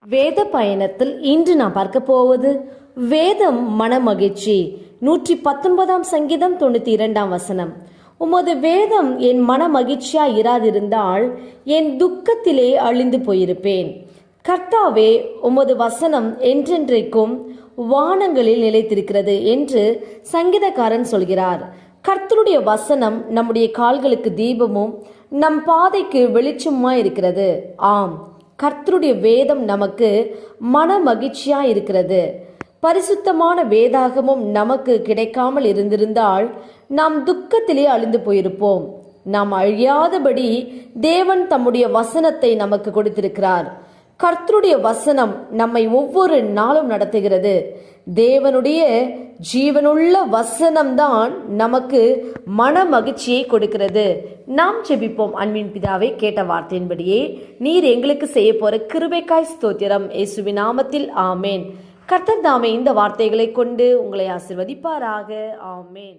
வேத பயணத்தில் இன்று நாம் பார்க்க போவது வேதம் மனமகிழ்ச்சி. 119 சங்கீதம் 92 உமது வேதம் என் மன மகிழ்ச்சியா இராதிருந்தால் என் துக்கத்திலே அழிந்து போயிருப்பேன். கர்த்தாவே, உமது வசனம் என்றென்றைக்கும் வானங்களில் நிலைத்திருக்கிறது என்று சங்கீதக்காரன் சொல்கிறார். கர்த்தருடைய வசனம் நம்முடைய கால்களுக்கு தீபமும் நம் பாதைக்கு வெளிச்சமுமாய் இருக்கிறது. ஆம், கர்த்தருடைய வேதம் நமக்கு மன மகிழ்ச்சியா இருக்கிறது. பரிசுத்தமான வேதாகமும் நமக்கு கிடைக்காமல் இருந்திருந்தால் நாம் துக்கத்திலே அழிந்து போயிருப்போம். நாம் அழியாதபடி தேவன் தம்முடைய வசனத்தை நமக்கு கொடுத்திருக்கிறார். கர்த்தருடைய வசனம் நம்மை ஒவ்வொரு நாளும் நடத்துகிறது. தேவனுடைய ஜீவனுள்ள வசனம்தான் நமக்கு மன மகிழ்ச்சியை கொடுக்கிறது. நாம் ஜெபிப்போம். அன்பின் பிதாவே, கேட்ட வார்த்தையின்படியே நீர் எங்களுக்கு செய்ய போற கிருபைக்காய் ஸ்தோத்திரம். இயேசுவின் நாமத்தில் ஆமேன். கர்த்தர் தாமே இந்த வார்த்தைகளை கொண்டு உங்களை ஆசீர்வதிப்பாராக. ஆமேன்.